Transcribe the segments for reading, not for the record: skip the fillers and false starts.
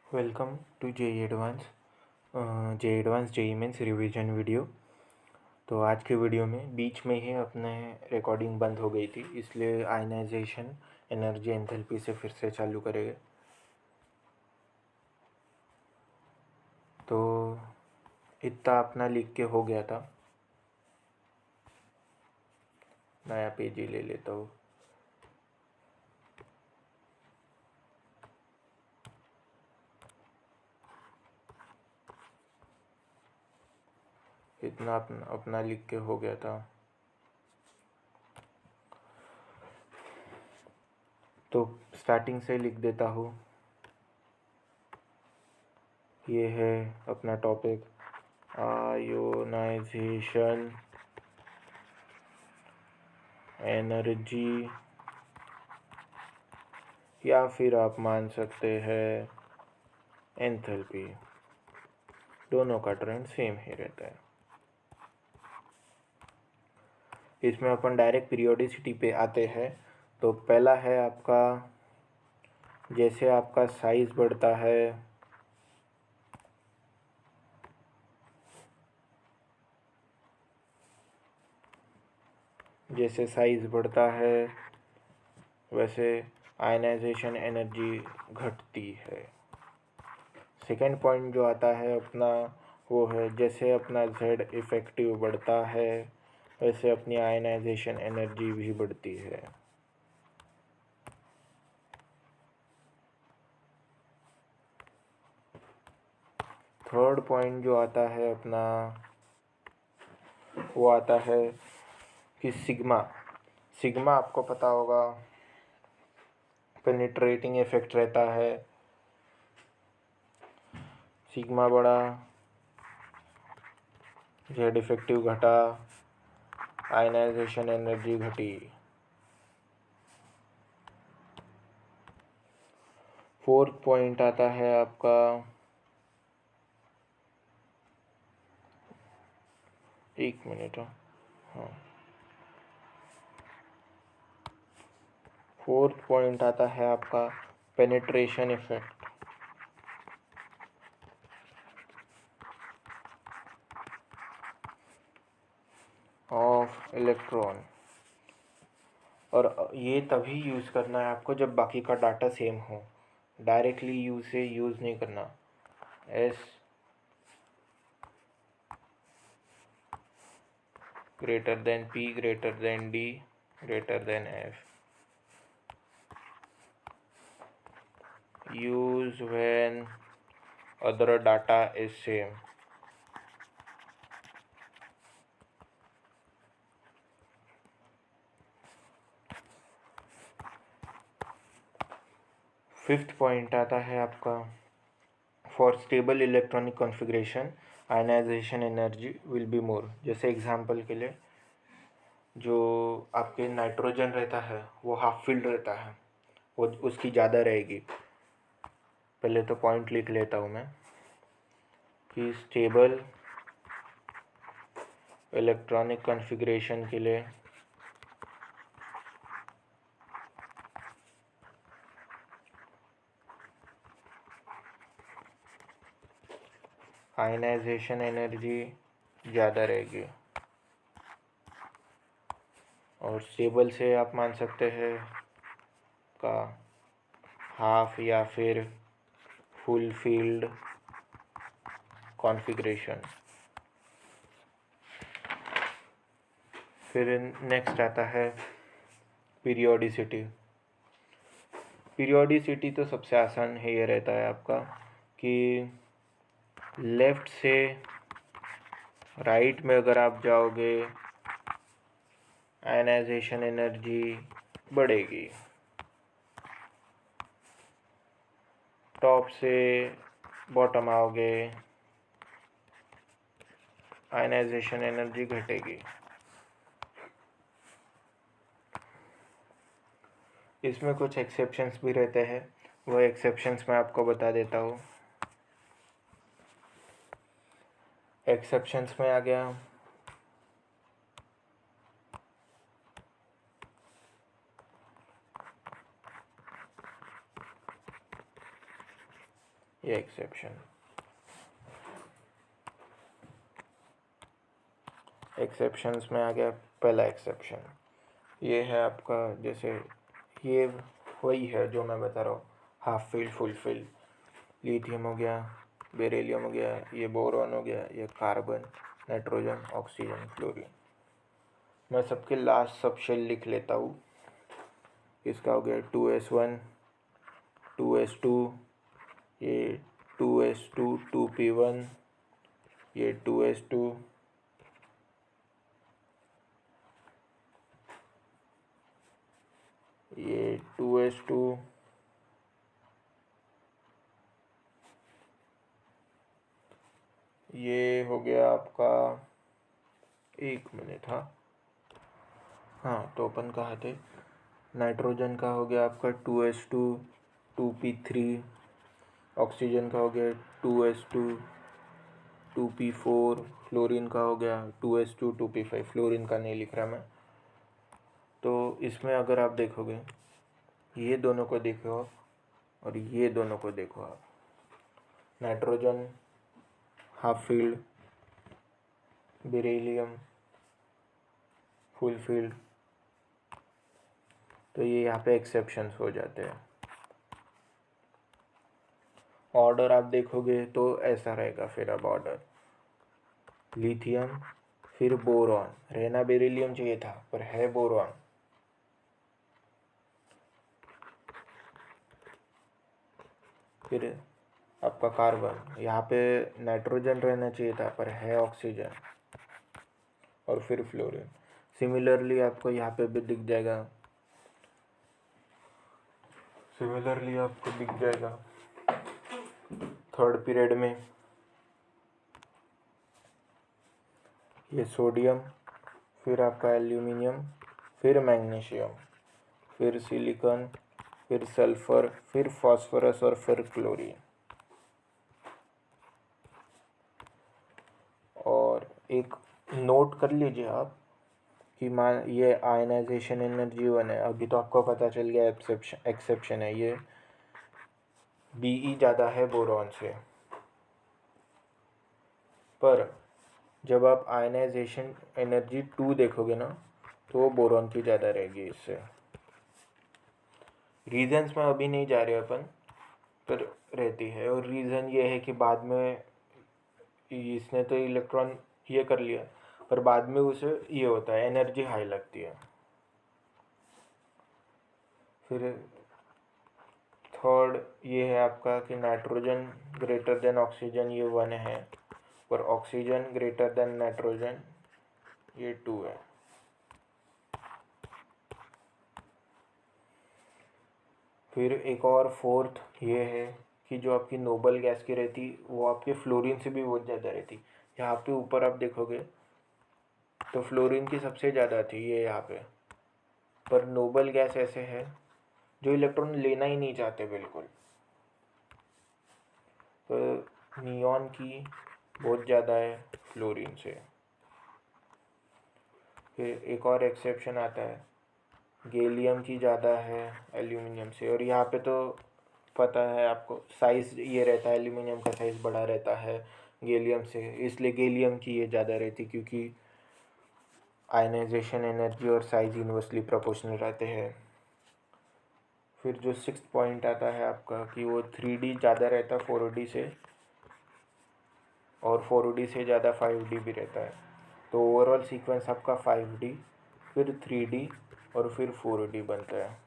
Welcome to JEE advanced JEE mains revision video. तो आज के वीडियो में बीच में ही अपने रिकॉर्डिंग बंद हो गई थी, इसलिए आयनाइजेशन एनर्जी एंथैल्पी से फिर से चालू करेंगे। तो इतना अपना लिख के हो गया था। नया पेज ही ले लेता हूँ। इतना अपना लिख के हो गया था। तो स्टार्टिंग से लिख देता हूँ। ये है अपना टॉपिक, आयोनाइजेशन एनर्जी, या फिर आप मान सकते हैं एंथैल्पी। दोनों का ट्रेंड सेम ही रहता है। इसमें अपन डायरेक्ट पीरियोडिसिटी पे आते हैं। तो पहला है आपका, जैसे आपका साइज बढ़ता है वैसे आयनाइजेशन एनर्जी घटती है। सेकेंड पॉइंट जो आता है अपना, वो है जैसे अपना Z इफेक्टिव बढ़ता है वैसे अपनी आयनाइजेशन एनर्जी भी बढ़ती है। थर्ड पॉइंट जो आता है अपना, वो आता है कि सिग्मा आपको पता होगा पेनिट्रेटिंग इफेक्ट रहता है। सिग्मा बढ़ा, Z इफेक्टिव घटा, आयनाइजेशन एनर्जी घटी। फोर्थ पॉइंट आता है आपका, एक मिनट, हाँ, फोर्थ पॉइंट आता है आपका पेनिट्रेशन इफेक्ट। Of electron. और ये तभी यूज़ करना है आपको जब बाकी का डाटा सेम हो। डायरेक्टली यूज़ नहीं करना। S greater than P greater than D greater than F. Use when other data is same. Fifth point आता है आपका, for stable electronic configuration ionization energy will be more. जैसे example के लिए, जो आपके नाइट्रोजन रहता है वो हाफ फिल्ड रहता है, वो उसकी ज़्यादा रहेगी। पहले तो पॉइंट लिख लेता हूँ मैं कि स्टेबल इलेक्ट्रॉनिक कॉन्फ़िगरेशन के लिए आयनाइजेशन एनर्जी ज़्यादा रहेगी। और स्टेबल से आप मान सकते हैं का हाफ या फिर फुल फील्ड कॉन्फ़िगरेशन। फिर नेक्स्ट आता है पीरियोडिसिटी। पीरियोडिसिटी तो सबसे आसान है, ये रहता है आपका कि लेफ़्ट से राइट में अगर आप जाओगे आयनाइजेशन एनर्जी बढ़ेगी, टॉप से बॉटम आओगे आयनाइजेशन एनर्जी घटेगी। इसमें कुछ एक्सेप्शंस भी रहते हैं, वो एक्सेप्शंस मैं आपको बता देता हूँ। एक्सेप्शंस में आ गया, ये एक्सेप्शन। एक्सेप्शंस में आ गया पहला एक्सेप्शन, ये है आपका, जैसे ये वही है जो मैं बता रहा हूँ, half field full field. Lithium हो गया, बेरिलियम हो गया, ये बोरॉन हो गया, ये कार्बन, नाइट्रोजन, ऑक्सीजन, फ्लोरीन। मैं सबके लास्ट सब शेल लिख लेता हूँ। इसका हो गया 2s1 2s2, ये 2s2 2p1, ये 2s2, ये 2s2, ये हो गया आपका, एक मिनट, हाँ तो अपन कहाँ थे, नाइट्रोजन का हो गया आपका 2s2 2p3, ऑक्सीजन का हो गया 2s2 2p4, फ्लोरीन का हो गया 2s2 2p5। फ्लोरीन का नहीं लिख रहा मैं। तो इसमें अगर आप देखोगे, ये दोनों को देखो और ये दोनों को देखो आप, nitrogen half field, beryllium full field, तो ये यहाँ पे एक्सेप्शंस हो जाते हैं। ऑर्डर आप देखोगे तो ऐसा रहेगा फिर। अब ऑर्डर लिथियम, फिर बोरॉन, रहना बेरिलियम चाहिए था पर है बोरॉन, फिर आपका कार्बन, यहाँ पे नाइट्रोजन रहना चाहिए था पर है ऑक्सीजन, और फिर फ्लोरीन। सिमिलरली आपको यहाँ पे भी दिख जाएगा, थर्ड पीरियड में ये सोडियम, फिर आपका एल्यूमिनियम, फिर मैग्नीशियम, फिर सिलिकॉन, फिर सल्फर, फिर फास्फोरस और फिर क्लोरीन। और एक नोट कर लीजिए आप कि मान ये आयनाइजेशन एनर्जी 1 है, अभी तो आपको पता चल गया एक्सेप्शन है, ये Be ज़्यादा है बोरॉन से। पर जब आप आयनाइजेशन एनर्जी 2 देखोगे ना, तो वो बोरॉन की ज़्यादा रहेगी इससे। रीजन्स में अभी नहीं जा रहे अपन, पर रहती है। और रीज़न ये है कि बाद में इसने तो इलेक्ट्रॉन ये कर लिया, पर बाद में उसे ये होता है, एनर्जी हाई लगती है। फिर थर्ड ये है आपका कि नाइट्रोजन ग्रेटर देन ऑक्सीजन, ये 1 है, पर ऑक्सीजन ग्रेटर देन नाइट्रोजन ये 2 है। फिर एक और फोर्थ ये है कि जो आपकी नोबल गैस की रहती वो आपके फ्लोरीन से भी बहुत ज़्यादा रहती। यहाँ पे ऊपर आप देखोगे तो फ्लोरीन की सबसे ज़्यादा थी ये यहाँ पे, पर नोबल गैस ऐसे है जो इलेक्ट्रॉन लेना ही नहीं चाहते बिल्कुल, तो नियॉन की बहुत ज़्यादा है फ्लोरीन से। फिर एक और एक्सेप्शन आता है, गैलियम की ज़्यादा है एल्यूमिनियम से। और यहाँ पे तो पता है आपको, साइज़ ये रहता है, एल्यूमिनियम का साइज़ बड़ा रहता है गैलियम से, इसलिए गैलियम की ये ज़्यादा रहती, क्योंकि आयनाइजेशन एनर्जी और साइज़ इन्वर्सली प्रोपोर्शनल रहते हैं। फिर जो 6th पॉइंट आता है आपका कि वो 3D ज़्यादा रहता 4D से, और 4D से ज़्यादा 5D भी रहता है। तो ओवरऑल सीक्वेंस आपका 5D, फिर 3D और फिर 4D बनता है।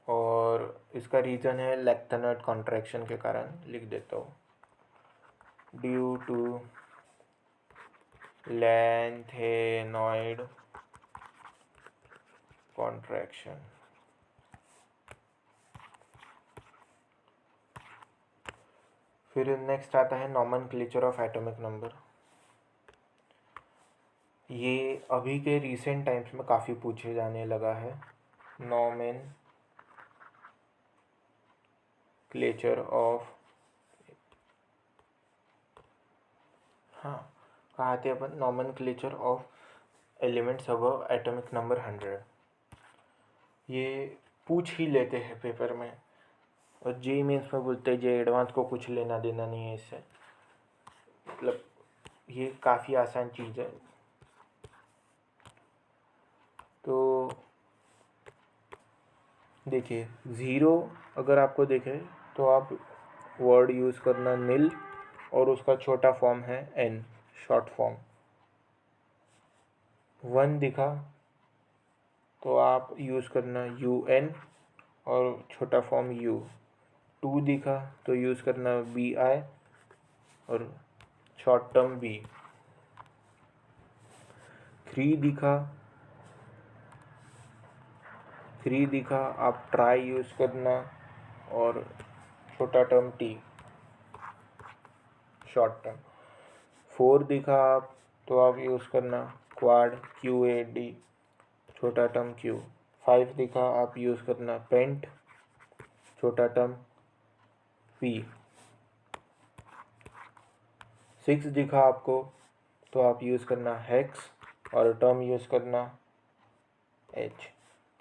और इसका रीज़न है लैक्थेनॉइड कॉन्ट्रैक्शन के कारण, लिख देता हूँ, ड्यू टू लैंथेनॉइड कॉन्ट्रैक्शन। फिर नेक्स्ट आता है नॉमेनक्लेचर ऑफ एटॉमिक नंबर। ये अभी के रिसेंट टाइम्स में काफ़ी पूछे जाने लगा है, नॉमेनक्लेचर ऑफ, कहा थे अपन, nomenclature of elements above atomic number 100। ये पूछ ही लेते हैं पेपर में, और जेईई मेंस में बोलते हैं जे एडवांस को कुछ लेना देना नहीं है इससे, मतलब ये काफ़ी आसान चीज़ है। तो देखिए ज़ीरो अगर आपको देखे तो आप वर्ड यूज़ करना नील, और उसका छोटा फॉर्म है एन, शॉर्ट फॉर्म। वन दिखा तो आप यूज़ करना यू एन और छोटा फॉर्म यू। टू दिखा तो यूज़ करना बी आई और शॉर्ट टर्म बी। थ्री दिखा आप ट्राई यूज़ करना और छोटा term T, short term. Four दिखा आप तो आप यूज़ करना क्वाड, क्यू ए डी, छोटा टर्म क्यू। फाइव दिखा आप यूज़ करना पेंट, छोटा टर्म पी। सिक्स दिखा आपको तो आप यूज़ करना हेक्स और टर्म यूज़ करना एच।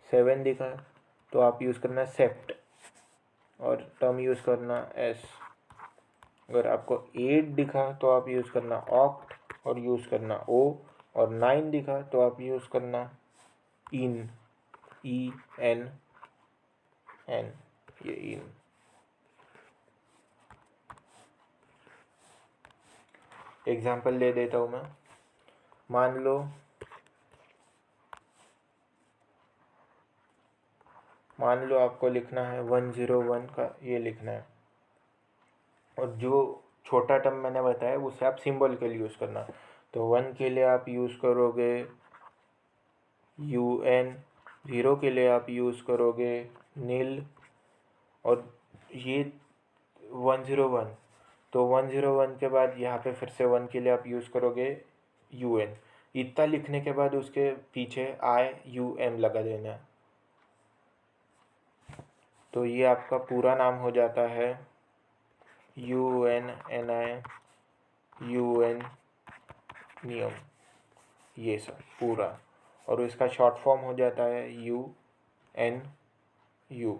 सेवन दिखा तो आप यूज़ करना सेप्ट और टर्म यूज़ करना एस। अगर आपको 8 दिखा तो आप यूज़ करना ऑक्ट और यूज़ करना ओ। और 9 दिखा तो आप यूज़ करना इन, ई एन एन, ये इन। एग्जाम्पल ले देता हूँ मैं। मान लो आपको लिखना है 101 का, ये लिखना है, और जो छोटा टर्म मैंने बताया उसे आप सिंबल के लिए यूज़ करना। तो 1 के लिए आप यूज़ करोगे यू एन, 0 के लिए आप यूज़ करोगे नील, और ये 101, तो 101 के बाद यहाँ पे फिर से 1 के लिए आप यूज़ करोगे यू एन। इतना लिखने के बाद उसके पीछे आई यू एम लगा देना है। तो ये आपका पूरा नाम हो जाता है U N N I U N नियम, ये सब पूरा। और इसका शॉर्ट फॉर्म हो जाता है यू एन यू।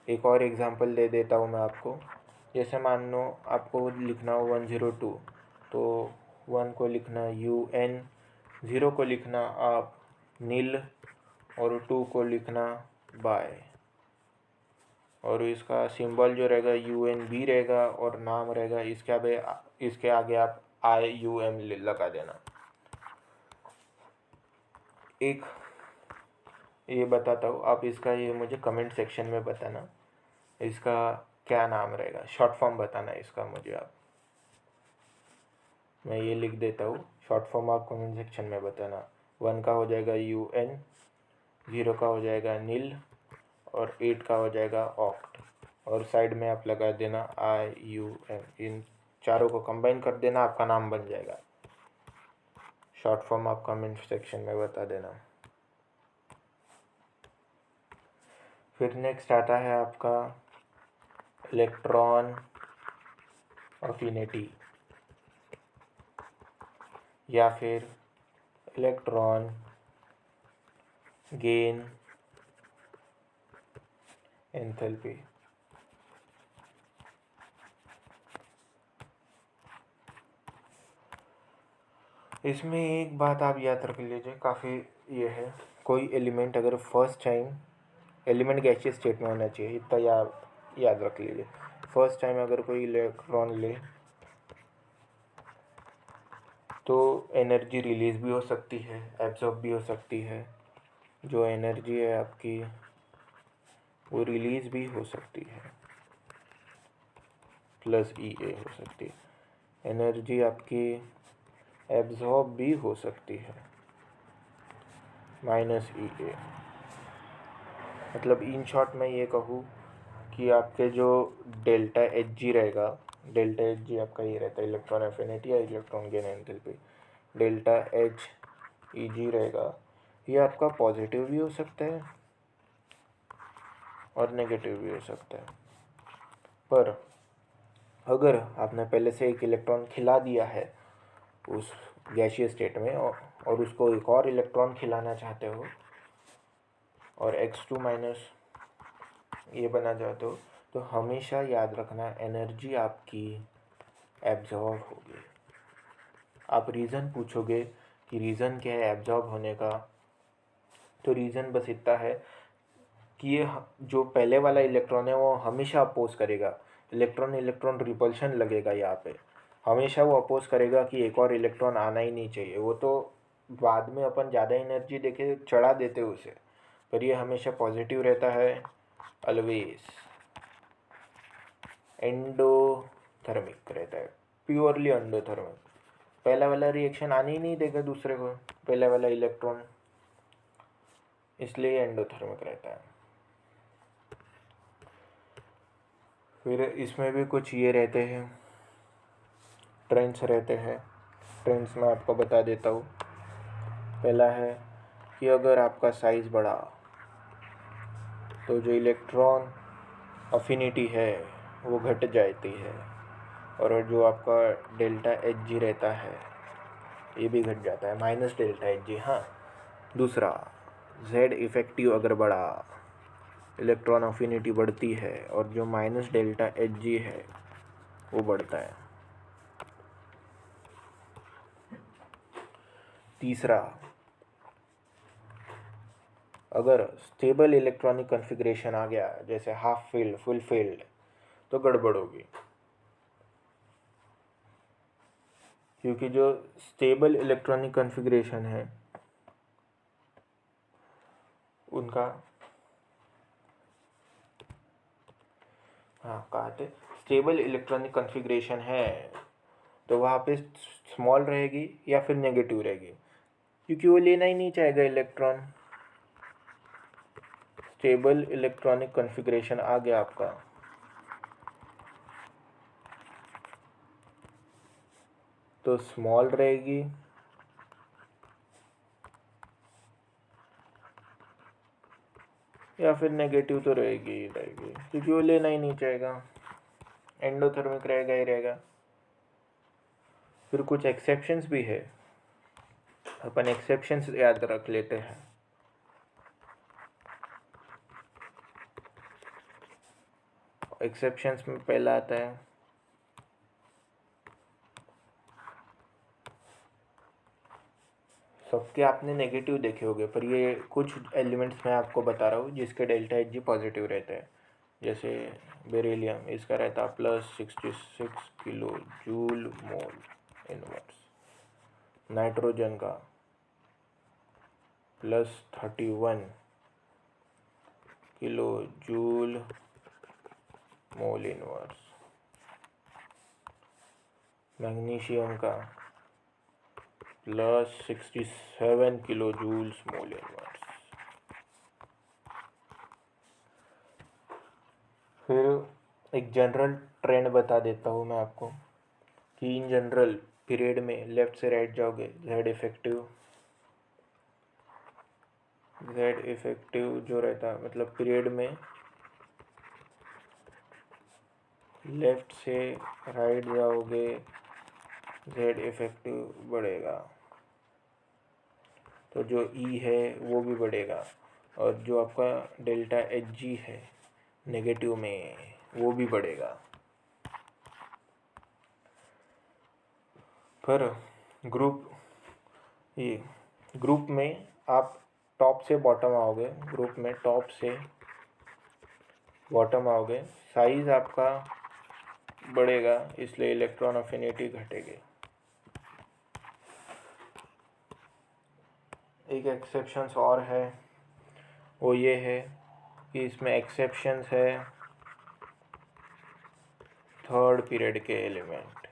एक और एग्जांपल दे देता हूँ मैं आपको। जैसे मान लो आपको लिखना हो 102, तो 1 को लिखना यू एन, 0 को लिखना आप नील और 2 को लिखना बाय। और इसका सिंबल जो रहेगा यू एन बी रहेगा और नाम रहेगा, इसके आगे आप आई यू एम लगा देना। एक ये बताता हूँ, आप इसका ये मुझे कमेंट सेक्शन में बताना इसका क्या नाम रहेगा, शॉर्ट फॉर्म बताना इसका मुझे आप। मैं ये लिख देता हूँ, शॉर्ट फॉर्म आप कमेंट सेक्शन में बताना। 1 का हो जाएगा यू एन, 0 का हो जाएगा नील और 8 का हो जाएगा ऑक्ट, और साइड में आप लगा देना आई यू एम। इन चारों को कंबाइन कर देना, आपका नाम बन जाएगा। शॉर्ट फॉर्म आप कमेंट सेक्शन में बता देना। फिर नेक्स्ट आता है आपका इलेक्ट्रॉन अफिनिटी या फिर इलेक्ट्रॉन गेन एंथैल्पी। इसमें एक बात आप याद रख लीजिए, काफ़ी ये है, कोई एलिमेंट अगर फर्स्ट टाइम एलिमेंट गैसीय स्टेट में होना चाहिए, इतना याद रख लीजिए। फर्स्ट टाइम अगर कोई इलेक्ट्रॉन ले तो एनर्जी रिलीज़ भी हो सकती है, एब्जॉर्ब भी हो सकती है। जो एनर्जी है आपकी वो रिलीज़ भी हो सकती है, प्लस ई ए हो सकती है। एनर्जी आपकी एब्जॉर्ब भी हो सकती है, माइनस ई ए। मतलब इन शॉर्ट मैं ये कहूँ कि आपके जो डेल्टा एच जी रहेगा, डेल्टा एच जी आपका ये रहता है इलेक्ट्रॉन एफिनिटी या electron gain enthalpy. Delta H E G रहेगा, ये आपका पॉजिटिव भी हो सकता है और नेगेटिव भी हो सकता है। पर अगर आपने पहले से एक इलेक्ट्रॉन खिला दिया है उस गैसीय स्टेट में और उसको एक और इलेक्ट्रॉन खिलाना चाहते हो, और x2 माइनस ये बना जाए तो हमेशा याद रखना एनर्जी आपकी एब्जॉर्ब होगी। आप रीज़न पूछोगे कि रीज़न क्या है एब्जॉर्ब होने का, तो रीज़न बस इतना है कि ये जो पहले वाला इलेक्ट्रॉन है वो हमेशा अपोज करेगा, इलेक्ट्रॉन इलेक्ट्रॉन रिपल्शन लगेगा यहाँ पे, हमेशा वो अपोज करेगा कि एक और इलेक्ट्रॉन आना ही नहीं चाहिए। वो तो बाद में अपन ज़्यादा एनर्जी देके चढ़ा देते उसे, पर ये हमेशा पॉजिटिव रहता है, ऑलवेज एंडोथर्मिक रहता है, प्योरली एंडोथर्मिक। पहला वाला रिएक्शन आने ही नहीं देगा दूसरे को, पहला वाला इलेक्ट्रॉन, इसलिए एंडोथर्मिक रहता है। फिर इसमें भी कुछ ये रहते हैं, ट्रेंड्स रहते हैं। ट्रेंड्स मैं आपको बता देता हूँ। पहला है कि अगर आपका साइज़ बढ़ा तो जो इलेक्ट्रॉन अफिनिटी है वो घट जाती है, और जो आपका डेल्टा एच जी रहता है ये भी घट जाता है, माइनस डेल्टा एच जी। हाँ, दूसरा जेड इफेक्टिव अगर बढ़ा, इलेक्ट्रॉन अफिनिटी बढ़ती है और जो माइनस डेल्टा एच जी है वो बढ़ता है। तीसरा, अगर स्टेबल इलेक्ट्रॉनिक कॉन्फ़िगरेशन आ गया, जैसे हाफ फील्ड, फुल फील्ड, तो गड़बड़ होगी, क्योंकि जो स्टेबल इलेक्ट्रॉनिक कॉन्फ़िगरेशन है उनका, हाँ कहा थे, स्टेबल इलेक्ट्रॉनिक कॉन्फ़िगरेशन है तो वहाँ पे स्मॉल रहेगी या फिर नेगेटिव रहेगी, क्योंकि वो लेना ही नहीं चाहेगा इलेक्ट्रॉन। स्टेबल इलेक्ट्रॉनिक कॉन्फ़िगरेशन आ गया आपका, तो स्मॉल रहेगी या फिर नेगेटिव तो रहेगी ही रहेगी, क्योंकि वो लेना ही नहीं चाहेगा, एंडोथर्मिक रहेगा ही रहेगा। फिर कुछ एक्सेप्शंस भी है, अपन एक्सेप्शंस याद रख लेते हैं। एक्सेप्शंस में पहला आता है सबके आपने नेगेटिव देखे होंगे, पर ये कुछ एलिमेंट्स मैं आपको बता रहा हूँ जिसके डेल्टा एच जी पॉजिटिव रहते हैं। जैसे बेरिलियम, इसका रहता +66 kilo joule mole inverse. Nitrogen का +31 kilo joule mole inverse. Magnesium का +67 किलो जूल्स मोल इनवर्स। फिर एक जनरल ट्रेंड बता देता हूँ मैं आपको कि इन जनरल पीरियड में लेफ़्ट से राइट जाओगे, जेड इफेक्टिव जो रहता है, मतलब पीरियड में लेफ़्ट से राइट जाओगे जेड इफेक्टिव बढ़ेगा, तो जो ई है वो भी बढ़ेगा, और जो आपका डेल्टा एच जी है नेगेटिव में वो भी बढ़ेगा। पर ग्रुप में आप टॉप से बॉटम आओगे, ग्रुप में टॉप से बॉटम आओगे, साइज़ आपका बढ़ेगा, इसलिए इलेक्ट्रॉन अफिनिटी घटेगी। एक एक्सेप्शंस और है, वो ये है कि इसमें एक्सेप्शंस है थर्ड पीरियड के एलिमेंट।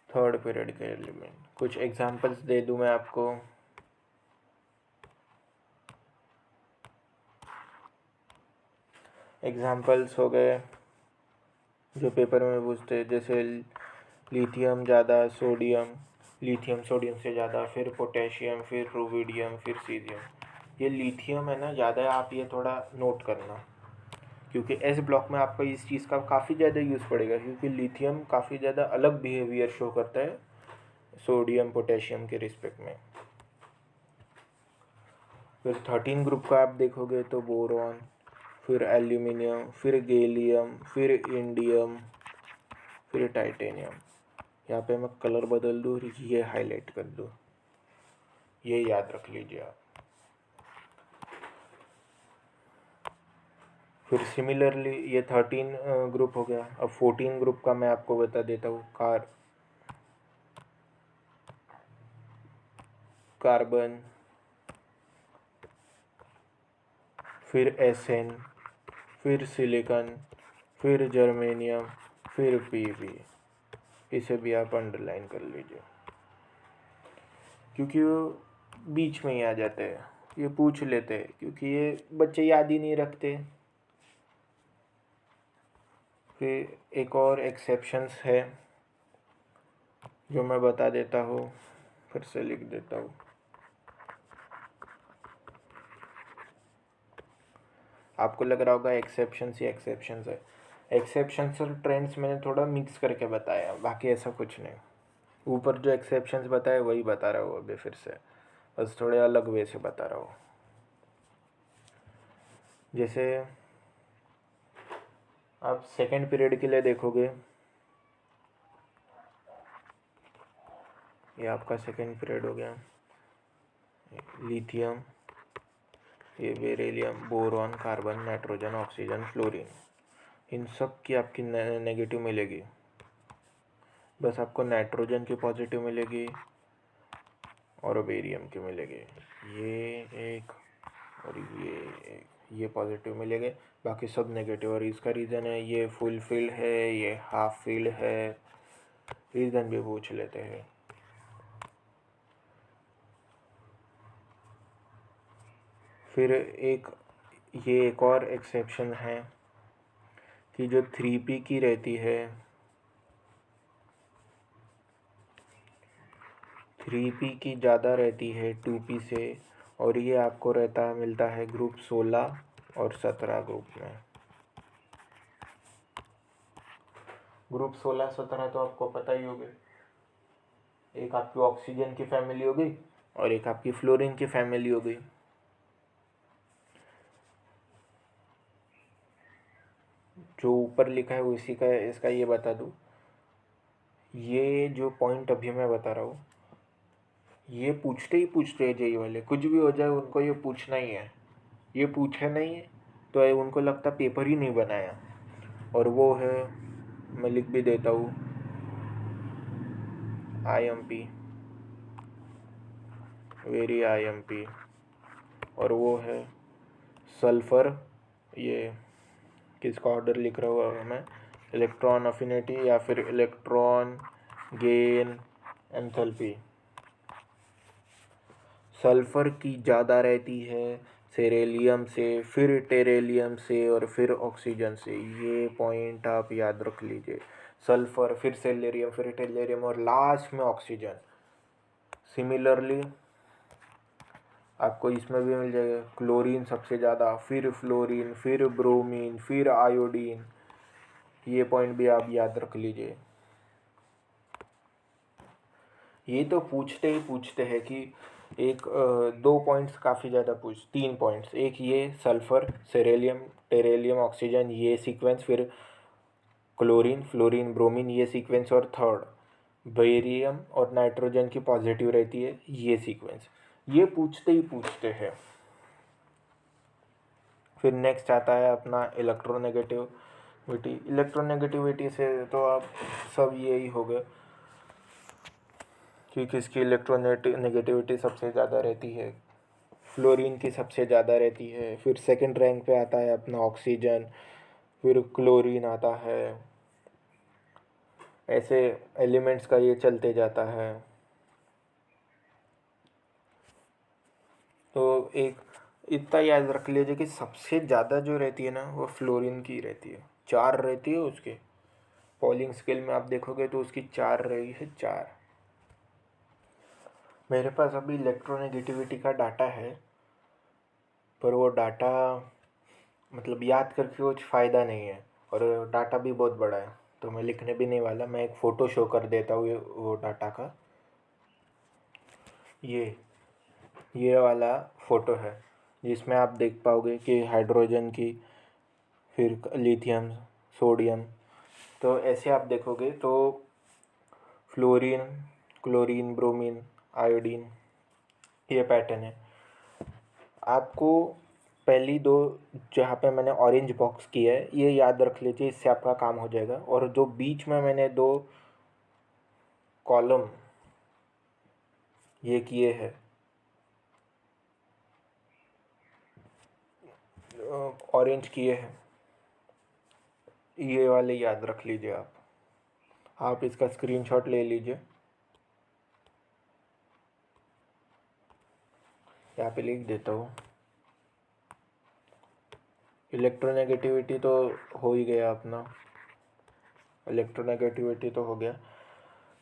थर्ड पीरियड के एलिमेंट, कुछ एग्जांपल्स दे दूं मैं आपको। एग्जांपल्स हो गए जो पेपर में पूछते हैं, जैसे लिथियम ज़्यादा, लिथियम सोडियम से ज़्यादा, फिर पोटेशियम, फिर रुबिडियम, फिर सीजियम। ये लिथियम है ना ज़्यादा, आप ये थोड़ा नोट करना क्योंकि एस ब्लॉक में आपका इस चीज़ का काफ़ी ज़्यादा यूज़ पड़ेगा, क्योंकि लिथियम काफ़ी ज़्यादा अलग बिहेवियर शो करता है सोडियम पोटेशियम के रिस्पेक्ट में। फिर 13 ग्रुप का आप देखोगे तो बोरॉन, फिर एल्यूमिनियम, फिर गैलियम, फिर इंडियम, फिर टाइटेनियम। यहाँ पे मैं कलर बदल दूँ, ये हाईलाइट कर दूँ, ये याद रख लीजिए आप। फिर सिमिलरली ये 13 ग्रुप हो गया। अब 14 ग्रुप का मैं आपको बता देता हूँ। कार्बन, फिर एसएन, फिर सिलिकॉन, फिर जर्मेनियम, फिर पीवी। इसे भी आप अंडरलाइन कर लीजिए, क्योंकि वो बीच में ही आ जाते हैं, ये पूछ लेते हैं, क्योंकि ये बच्चे याद ही नहीं रखते। फिर एक और एक्सेप्शंस है जो मैं बता देता हूँ, फिर से लिख देता हूँ। आपको लग रहा होगा एक्सेप्शंस ही एक्सेप्शंस है। एक्सेप्शंस और ट्रेंड्स मैंने थोड़ा मिक्स करके बताया, बाकी ऐसा कुछ नहीं। ऊपर जो एक्सेप्शंस बताए वही बता रहा हूँ अभी फिर से, बस थोड़े अलग वे से बता रहा हूँ। जैसे आप सेकेंड पीरियड के लिए देखोगे, ये आपका सेकेंड पीरियड हो गया। लिथियम, ये beryllium, boron, carbon, nitrogen, oxygen, fluorine, इन सब की आपकी नेगेटिव मिलेगी। बस आपको नाइट्रोजन की पॉजिटिव मिलेगी और बेरियम की मिलेगी। ये एक और ये एक, ये पॉजिटिव मिलेंगे, बाकी सब नेगेटिव। और इसका रीज़न है ये फुल फील्ड है, ये हाफ फील्ड है, रीज़न भी पूछ लेते हैं। फिर ये एक और एक्सेप्शन है कि जो 3p की रहती है, 3p की ज़्यादा रहती है 2p से, और ये आपको मिलता है ग्रुप 16 और 17 ग्रुप में। ग्रुप 16-17 तो आपको पता ही होगा, एक आपकी ऑक्सीजन की फैमिली हो गई और एक आपकी फ्लोरीन की फैमिली हो गई। जो ऊपर लिखा है उसी का इसका ये बता दूँ, ये जो पॉइंट अभी मैं बता रहा हूँ, ये पूछते ही पूछते हैं जेई वाले, कुछ भी हो जाए उनको ये पूछना ही है। ये पूछे नहीं तो उनको लगता पेपर ही नहीं बनाया। और वो है, मैं लिख भी देता हूँ, IMP, वेरी IMP। और वो है सल्फ़र, ये किसका ऑर्डर लिख रहा हूँ मैं, इलेक्ट्रॉन अफिनिटी या फिर इलेक्ट्रॉन गेन एंथैल्पी। सल्फ़र की ज़्यादा रहती है सेरेलियम से, फिर टेरेलियम से, और फिर ऑक्सीजन से। ये पॉइंट आप याद रख लीजिए, सल्फ़र, फिर सेलेरियम, फिर टेलेरियम, और लास्ट में ऑक्सीजन। सिमिलरली आपको इसमें भी मिल जाएगा, क्लोरीन सबसे ज़्यादा, फिर फ्लोरीन, फिर ब्रोमीन, फिर आयोडीन। ये पॉइंट भी आप याद रख लीजिए। ये तो पूछते ही पूछते हैं कि एक 2 पॉइंट्स काफ़ी ज़्यादा 3 पॉइंट्स, एक ये सल्फ़र, सेरेलियम, टेरेलियम, ऑक्सीजन, ये सीक्वेंस, फिर क्लोरीन, फ्लोरीन, ब्रोमीन, ये सीक्वेंस, और थर्ड बेरियम और नाइट्रोजन की पॉजिटिव रहती है, ये सीक्वेंस। ये पूछते ही पूछते हैं। फिर नेक्स्ट आता है अपना इलेक्ट्रोनेगेटिविटी। इलेक्ट्रोनेगेटिविटी से तो आप सब यही हो गए कि किसकी इलेक्ट्रोनेगेटिविटी सबसे ज़्यादा रहती है। फ्लोरीन की सबसे ज़्यादा रहती है। फिर सेकंड रैंक पे आता है अपना ऑक्सीजन, फिर क्लोरीन आता है। ऐसे एलिमेंट्स का ये चलते जाता है। तो एक इतना याद रख लीजिए कि सबसे ज़्यादा जो रहती है ना वो फ्लोरीन की रहती है, 4 रहती है उसके। पॉलिंग स्केल में आप देखोगे तो उसकी 4 रही है, 4। मेरे पास अभी इलेक्ट्रोनेगेटिविटी का डाटा है, पर वो डाटा मतलब याद करके कुछ फ़ायदा नहीं है, और डाटा भी बहुत बड़ा है, तो मैं लिखने भी नहीं वाला। मैं एक फ़ोटो शो कर देता हूँ वो डाटा का। ये वाला फ़ोटो है जिसमें आप देख पाओगे कि हाइड्रोजन की, फिर लिथियम, सोडियम। तो ऐसे आप देखोगे तो फ्लोरीन, क्लोरीन, ब्रोमीन, आयोडीन, ये पैटर्न है। आपको पहली दो जहाँ पे मैंने ऑरेंज बॉक्स किया है ये याद रख लीजिए, इससे आपका काम हो जाएगा। और जो बीच में मैंने दो कॉलम ये किए हैं, ऑरेंज किए हैं, ये वाले याद रख लीजिए आप इसका स्क्रीनशॉट ले लीजिए। यहाँ पे लिख देता हूँ। इलेक्ट्रोनेगेटिविटी तो हो ही गया अपना, इलेक्ट्रोनेगेटिविटी तो हो गया।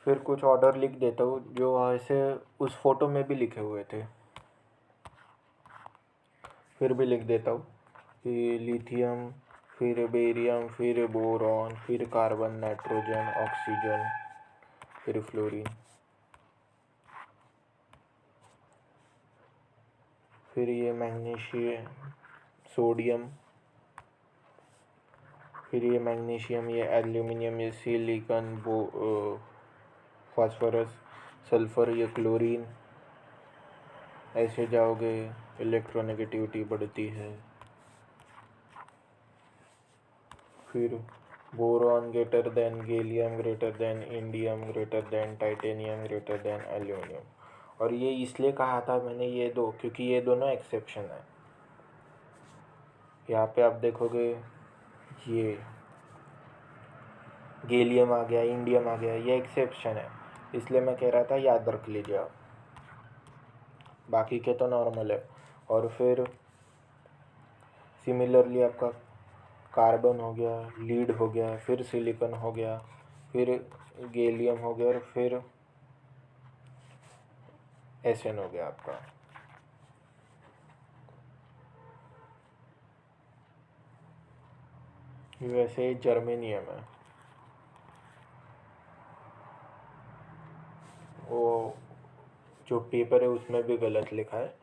फिर कुछ ऑर्डर लिख देता हूँ जो ऐसे उस फोटो में भी लिखे हुए थे। फिर भी लिख देता हूँ कि लिथियम, फिर बेरियम, फिर बोरॉन, फिर कार्बन, नाइट्रोजन, ऑक्सीजन, फिर फ्लोरीन, फिर ये मैग्नीशियम, सोडियम, फिर ये मैग्नीशियम, ये एल्यूमिनियम, ये सिलिकॉन, फास्फोरस, सल्फर, ये क्लोरीन। ऐसे जाओगे इलेक्ट्रोनेगेटिविटी बढ़ती है। फिर boron greater than gallium, greater than indium, greater than titanium, greater than aluminium. और ये इसलिए कहा था मैंने ये दो क्योंकि ये दोनों एक्सेप्शन है। यहाँ पे आप देखोगे ये गैलियम आ गया, इंडियम आ गया, ये एक्सेप्शन है, इसलिए मैं कह रहा था याद रख लीजिए आप। बाकी के तो नॉर्मल है। और फिर सिमिलरली आपका कार्बन हो गया, लीड हो गया, फिर सिलिकॉन हो गया, फिर गैलियम हो गया, और फिर एसएन हो गया आपका। वैसे जर्मेनियम है, वो जो पेपर है उसमें भी गलत लिखा है,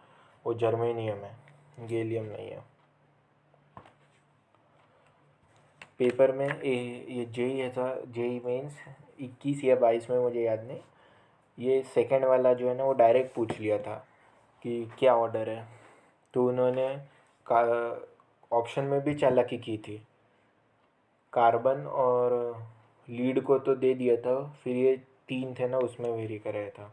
वो जर्मेनियम है, गैलियम नहीं है। पेपर में ये जेई ऐसा, जेई मेंस 21 या 22 में, मुझे याद नहीं, ये सेकंड वाला जो है ना वो डायरेक्ट पूछ लिया था कि क्या ऑर्डर है। तो उन्होंने का ऑप्शन में भी चालाकी की थी, कार्बन और लीड को तो दे दिया था, फिर ये तीन थे ना उसमें वेरी कराया था।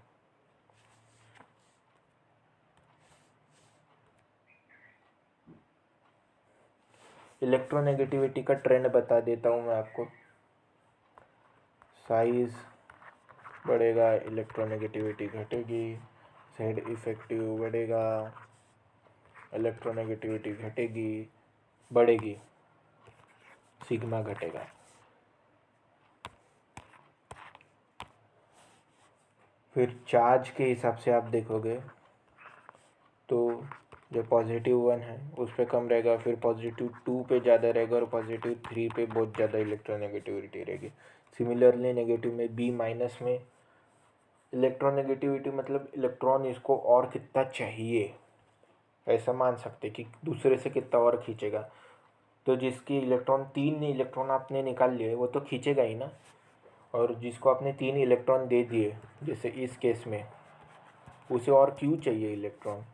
इलेक्ट्रोनेगेटिविटी का ट्रेंड बता देता हूँ मैं आपको। साइज़ बढ़ेगा, इलेक्ट्रोनेगेटिविटी घटेगी, जेड इफेक्टिव बढ़ेगा, इलेक्ट्रोनेगेटिविटी घटेगी, बढ़ेगी, सिग्मा घटेगा। फिर चार्ज के हिसाब से आप देखोगे तो जो +1 है उस पर कम रहेगा, फिर +2 पे ज़्यादा रहेगा, और +3 पे बहुत ज़्यादा इलेक्ट्रोनेगेटिविटी रहेगी। सिमिलरली नेगेटिव में B- में इलेक्ट्रोनेगेटिविटी मतलब इलेक्ट्रॉन इसको और कितना चाहिए, ऐसा मान सकते कि दूसरे से कितना और खींचेगा। तो जिसकी इलेक्ट्रॉन 3 इलेक्ट्रॉन आपने निकाल लिए वो तो खींचेगा ही ना, और जिसको आपने 3 इलेक्ट्रॉन दे दिए जैसे इस केस में, उसे और क्यों चाहिए इलेक्ट्रॉन।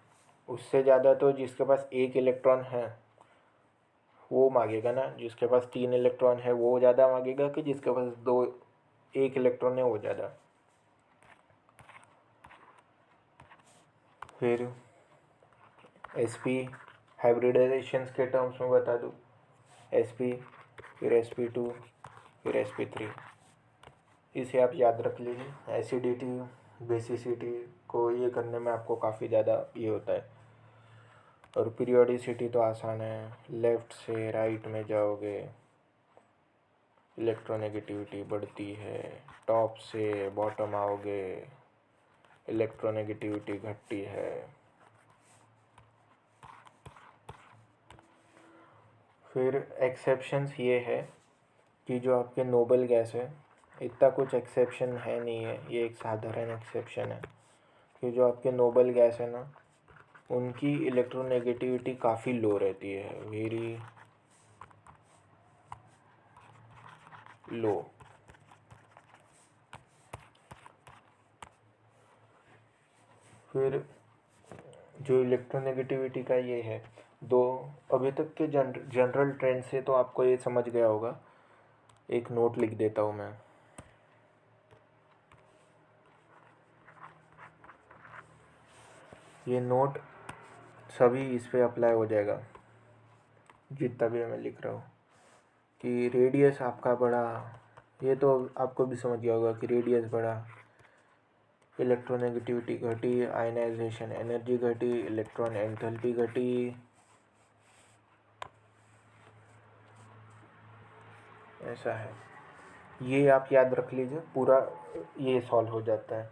उससे ज़्यादा तो जिसके पास 1 इलेक्ट्रॉन है वो मांगेगा ना, जिसके पास 3 इलेक्ट्रॉन है वो ज़्यादा मांगेगा कि जिसके पास 1 इलेक्ट्रॉन है वो ज़्यादा। फिर sp हाइब्रिडाइजेशन के टर्म्स में बता दूँ, sp, फिर sp2, फिर sp3, इसे आप याद रख लीजिए। एसिडिटी, बेसिसिटी को ये करने में आपको काफ़ी ज़्यादा ये होता है। और पीरियोडिसिटी तो आसान है, लेफ़्ट से राइट में जाओगे इलेक्ट्रोनेगेटिविटी बढ़ती है, टॉप से बॉटम आओगे इलेक्ट्रोनेगेटिविटी घटती है। फिर एक्सेप्शंस ये है कि जो आपके नोबल गैस है, इतना कुछ एक्सेप्शन है नहीं है, ये एक साधारण एक्सेप्शन है कि जो आपके नोबल गैस है ना, उनकी इलेक्ट्रोनेगेटिविटी काफ़ी लो रहती है, वेरी लो। फिर जो इलेक्ट्रोनेगेटिविटी का ये है, दो अभी तक के जनरल ट्रेंड से तो आपको ये समझ गया होगा। एक नोट लिख देता हूँ मैं। ये नोट सभी इस पे अप्लाई हो जाएगा, जितना भी मैं लिख रहा हूँ कि रेडियस आपका बढ़ा, ये तो आपको भी समझ गया होगा कि रेडियस बढ़ा, इलेक्ट्रोनेगेटिविटी घटी, आयनाइजेशन एनर्जी घटी, इलेक्ट्रॉन एंथैल्पी घटी, ऐसा है। ये आप याद रख लीजिए, पूरा ये सॉल्व हो जाता है।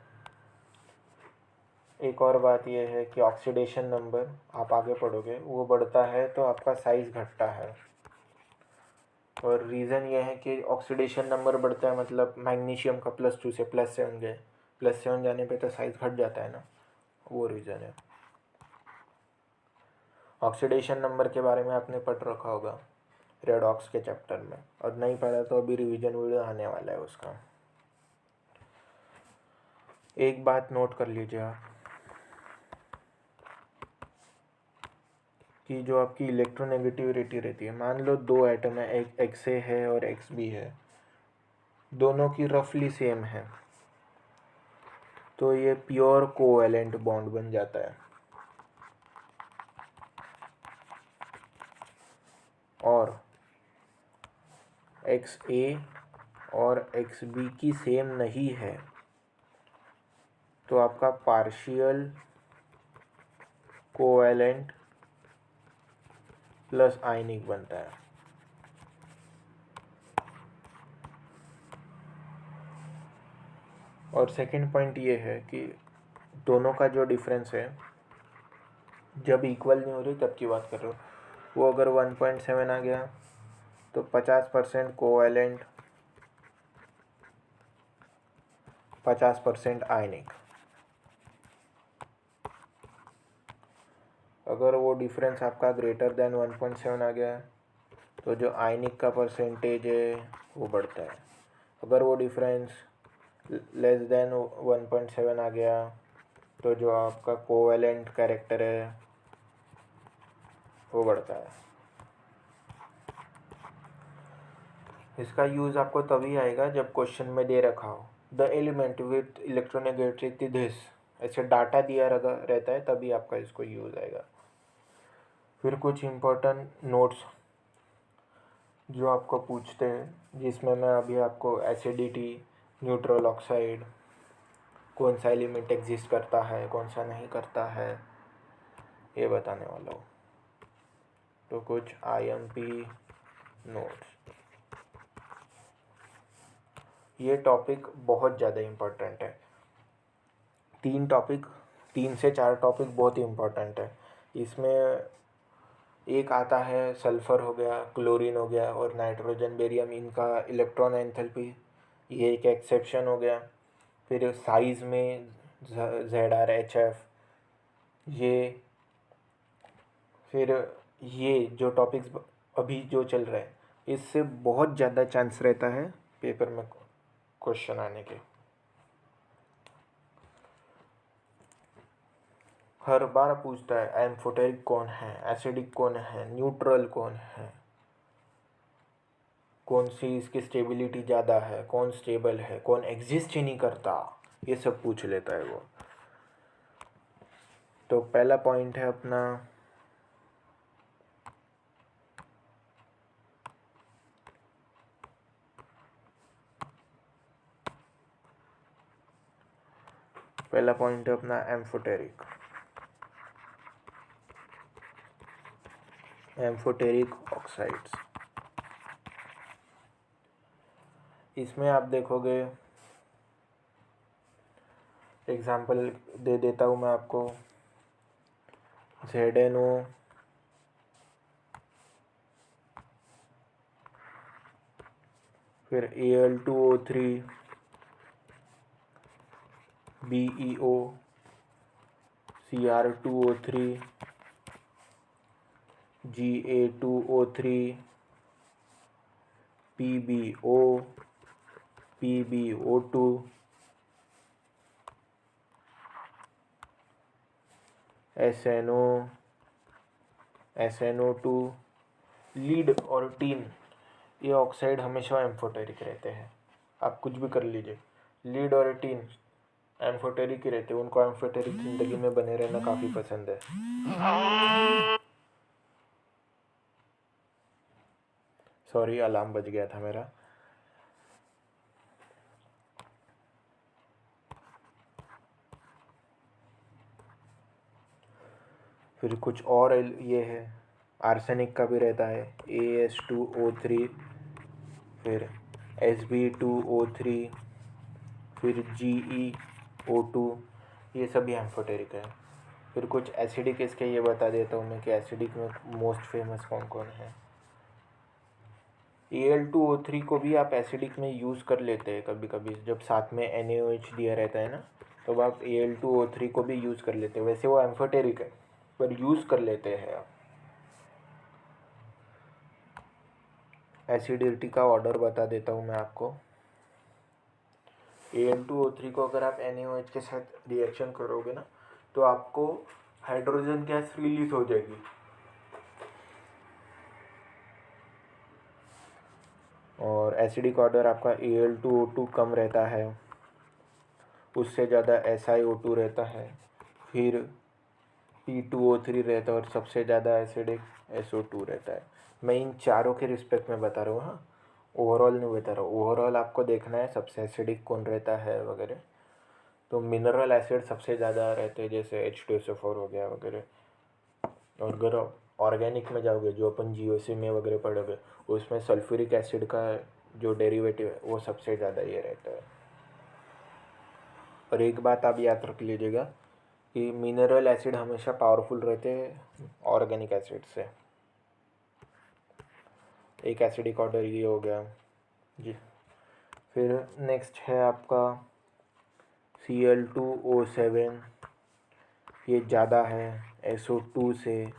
एक और बात ये है कि ऑक्सीडेशन नंबर आप आगे पढ़ोगे, वो बढ़ता है तो आपका साइज़ घटता है। और रीज़न ये है कि ऑक्सीडेशन नंबर बढ़ता है मतलब मैग्नीशियम का +2 से +7 गए, +7 जाने पे तो साइज़ घट जाता है ना, वो रीज़न है। ऑक्सीडेशन नंबर के बारे में आपने पढ़ रखा होगा रेडॉक्स के चैप्टर में, और नहीं पढ़ा तो अभी रिवीजन वीडियो आने वाला है उसका। एक बात नोट कर लीजिए आप कि जो आपकी इलेक्ट्रोनेगेटिविटी रहती है, मान लो दो एटम है, एक XA है और XB है, दोनों की रफली सेम है, तो ये प्योर कोवैलेंट बॉन्ड बन जाता है। और XA और XB की सेम नहीं है तो आपका पार्शियल कोवैलेंट प्लस आयनिक बनता है। और सेकंड पॉइंट ये है कि दोनों का जो डिफरेंस है, जब इक्वल नहीं हो रही तब की बात कर रहा हूँ, वो अगर 1.7 आ गया तो 50% कोवैलेंट, 50% आयनिक। अगर वो डिफरेंस आपका ग्रेटर देन 1.7 आ गया तो जो आयनिक का परसेंटेज है वो बढ़ता है। अगर वो डिफरेंस लेस देन 1.7 आ गया तो जो आपका कोवैलेंट कैरेक्टर है वो बढ़ता है। इसका यूज़ आपको तभी आएगा जब क्वेश्चन में दे रखा हो the element with electronegativity this, ऐसे डाटा दिया रहता है तभी आपका इसको यूज़ आएगा। फिर कुछ इम्पोर्टेंट नोट्स जो आपको पूछते हैं, जिसमें मैं अभी आपको एसिडिटी, न्यूट्रल ऑक्साइड, कौन सा एलिमेंट एग्जिस्ट करता है कौन सा नहीं करता है, ये बताने वाला हूँ। तो कुछ IMP नोट्स। ये टॉपिक बहुत ज़्यादा इम्पोर्टेंट है। 3 से 4 टॉपिक बहुत ही इम्पोर्टेंट है। इसमें एक आता है सल्फ़र हो गया, क्लोरीन हो गया और नाइट्रोजन बेरियम, इनका इलेक्ट्रॉन एंथैल्पी, ये एक एक्सेप्शन हो गया। फिर साइज़ में ZR HF, ये फिर ये जो टॉपिक्स अभी जो चल रहा है, इससे बहुत ज़्यादा चांस रहता है पेपर में क्वेश्चन आने के। हर बार पूछता है एम्फोटेरिक कौन है, एसिडिक कौन है, न्यूट्रल कौन है, कौन सी इसकी स्टेबिलिटी ज़्यादा है, कौन स्टेबल है, कौन एग्जिस्ट ही नहीं करता, ये सब पूछ लेता है वो। तो पहला पॉइंट है अपना एम्फोटेरिक ऑक्साइड्स। इसमें आप देखोगे, एग्जाम्पल दे देता हूँ मैं आपको, ZNO फिर Al2O3, BeO, Cr2O3, Ga2O3, PbO, PbO2, SNO, SNO2, lead और टीन, ये ऑक्साइड हमेशा एम्फोटेरिक रहते हैं। आप कुछ भी कर लीजिए, लीड और टीन एम्फोटेरिक ही रहते हैं, उनको एम्फोटेरिक ज़िंदगी में बने रहना काफ़ी पसंद है। सॉरी, अलार्म बज गया था मेरा। फिर कुछ और ये है, आर्सेनिक का भी रहता है, As2O3, फिर Sb2O3, फिर GeO2, ये सभी एम्फोटेरिक है। फिर कुछ एसिडिक इसके ये बता देता हूँ मैं कि एसिडिक में मोस्ट फेमस कौन कौन है। Al2O3 को भी आप एसिडिक में यूज़ कर लेते हैं कभी कभी, जब साथ में NaOH दिया रहता है ना, तो आप Al2O3 को भी यूज़ कर लेते हैं। वैसे वो एम्फोटेरिक है पर यूज़ कर लेते हैं आप। एसिडिटी का ऑर्डर बता देता हूँ मैं आपको। Al2O3 को अगर आप NaOH के साथ रिएक्शन करोगे ना, तो आपको हाइड्रोजन गैस रिलीज हो जाएगी। और एसिडिक ऑर्डर आपका Al2O2 कम रहता है, उससे ज़्यादा SiO2 रहता है, फिर P2O3 रहता है, और सबसे ज़्यादा एसिडिक SO2 रहता है। मैं इन चारों के रिस्पेक्ट में बता रहा हूँ, हाँ, ओवरऑल नहीं बता रहा हूँ। ओवरऑल आपको देखना है सबसे एसिडिक कौन रहता है वगैरह। तो मिनरल एसिड सबसे ज़्यादा रहते हैं, जैसे H2SO4 हो गया वगैरह। और अगर ऑर्गेनिक में जाओगे, जो अपन GOC में वगैरह पढ़ोगे, उसमें सल्फ्यूरिक एसिड का जो डेरिवेटिव है वो सबसे ज़्यादा ये रहता है। और एक बात आप याद रख लीजिएगा कि मिनरल एसिड हमेशा पावरफुल रहते हैं ऑर्गेनिक एसिड से। एक एसिडिक ऑर्डर ये हो गया जी। फिर नेक्स्ट है आपका Cl2O7, ये ज़्यादा है SO2 से,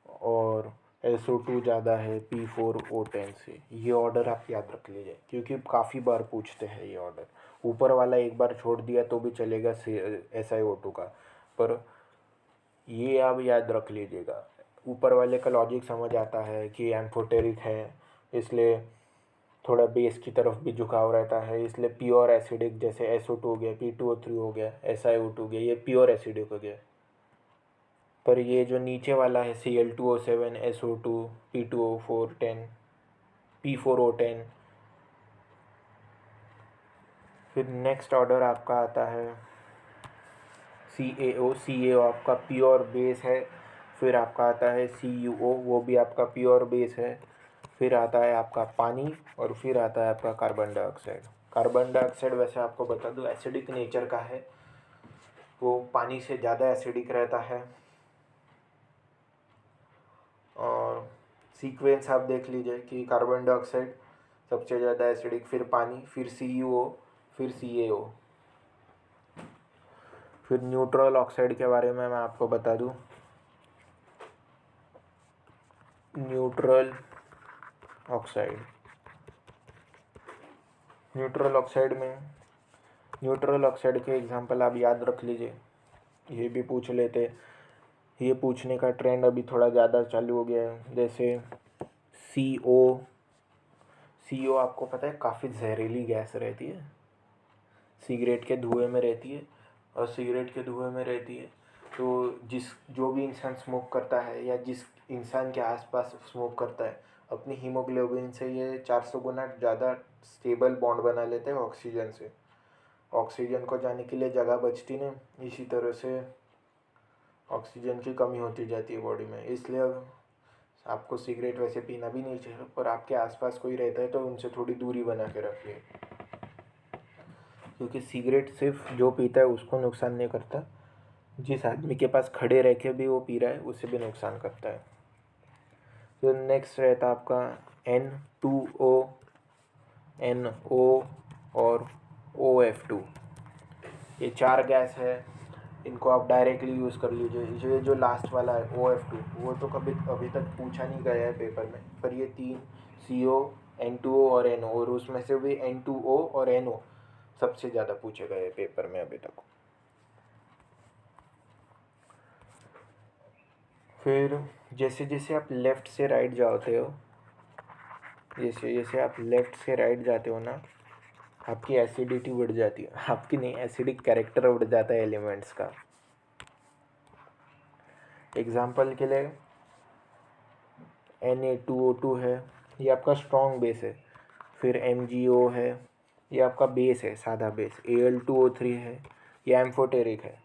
और SO2 ज़्यादा है P4O10 से। ये ऑर्डर आप याद रख लीजिए क्योंकि काफ़ी बार पूछते हैं ये ऑर्डर। ऊपर वाला एक बार छोड़ दिया तो भी चलेगा SiO2 का, पर ये आप याद रख लीजिएगा। ऊपर वाले का लॉजिक समझ आता है कि एम्फोटेरिक है, इसलिए थोड़ा बेस की तरफ भी झुकाव रहता है, इसलिए प्योर एसिडिक जैसे SO2 हो गया, P2O3 हो गया, SiO2 हो गया, ये प्योर एसिडिक हो गया। पर ये जो नीचे वाला है Cl2O7, SO2, P2O410, P4O10, फिर नेक्स्ट ऑर्डर आपका आता है CaO आपका प्योर बेस है। फिर आपका आता है CuO, वो भी आपका प्योर बेस है। फिर आता है आपका पानी, और फिर आता है आपका कार्बन डाइऑक्साइड। कार्बन डाइऑक्साइड वैसे आपको बता दूं एसिडिक नेचर का है, वो पानी से ज़्यादा एसिडिक रहता है। और सीक्वेंस आप देख लीजिए कि कार्बन डाइऑक्साइड सबसे ज़्यादा एसिडिक, फिर पानी, फिर CuO, फिर CaO। फिर न्यूट्रल ऑक्साइड के बारे में मैं आपको बता दूं। न्यूट्रल ऑक्साइड, न्यूट्रल ऑक्साइड के एग्जांपल आप याद रख लीजिए। ये भी पूछ लेते, ये पूछने का ट्रेंड अभी थोड़ा ज़्यादा चालू हो गया है। जैसे CO आपको पता है काफ़ी जहरीली गैस रहती है, सिगरेट के धुएं में रहती है, और सिगरेट के धुएं में रहती है तो जो भी इंसान स्मोक करता है या जिस इंसान के आसपास स्मोक करता है, अपनी हीमोग्लोबिन से ये 400 गुना ज़्यादा स्टेबल बॉन्ड बना लेते हैं ऑक्सीजन से। ऑक्सीजन को जाने के लिए जगह बचती नहीं, इसी तरह से ऑक्सीजन की कमी होती जाती है बॉडी में। इसलिए अब आपको सिगरेट वैसे पीना भी नहीं चाहिए, पर आपके आसपास कोई रहता है तो उनसे थोड़ी दूरी बना के रखिए, क्योंकि सिगरेट सिर्फ जो पीता है उसको नुकसान नहीं करता, जिस आदमी के पास खड़े रह के भी वो पी रहा है उसे भी नुकसान करता है। तो नेक्स्ट रहता है आपका N2O, NO और OF2। ये 4 गैस है, इनको आप डायरेक्टली यूज़ कर लीजिए। ये जो लास्ट वाला है OF2, वो तो कभी अभी तक पूछा नहीं गया है पेपर में, पर ये 3 CO, N2O और NO, और उसमें से भी N2O और NO सबसे ज़्यादा पूछे गए हैं पेपर में अभी तक। फिर जैसे जैसे आप लेफ़्ट से राइट जाते हो, जैसे जैसे आप लेफ़्ट से राइट जाते हो ना, आपकी एसिडिटी बढ़ जाती है। आपकी नहीं, एसिडिक कैरेक्टर बढ़ जाता है एलिमेंट्स का। एग्जाम्पल के लिए Na2O2 है, ये आपका स्ट्रॉन्ग बेस है। फिर MgO है, ये आपका बेस है, सादा बेस। Al2O3 है, ये एम्फोटेरिक है।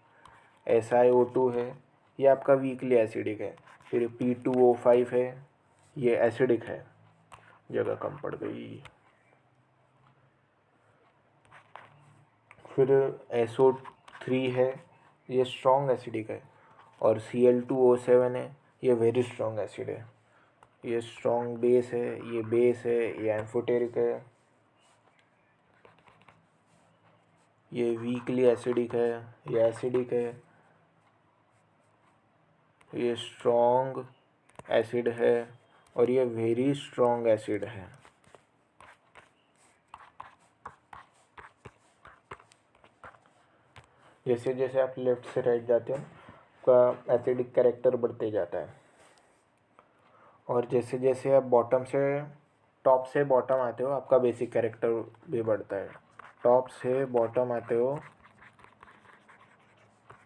SiO2 है, ये आपका वीकली एसिडिक है। फिर P2O5 है, ये एसिडिक है। जगह कम पड़ गई। फिर SO3 है, ये स्ट्रॉन्ग एसिडिक है। और Cl2O7 है, ये वेरी स्ट्रॉन्ग एसिड है। ये स्ट्रॉन्ग बेस है, ये बेस है, ये एम्फोटेरिक है। ये वीकली एसिडिक है, ये एसिडिक है। ये स्ट्रॉन्ग एसिड है और ये वेरी स्ट्रॉन्ग एसिड है। जैसे जैसे आप लेफ़्ट से राइट जाते हो, आपका एसिडिक कैरेक्टर बढ़ते जाता है। और जैसे जैसे आप बॉटम से टॉप से बॉटम आते हो, आपका बेसिक कैरेक्टर भी बढ़ता है। टॉप से बॉटम आते हो,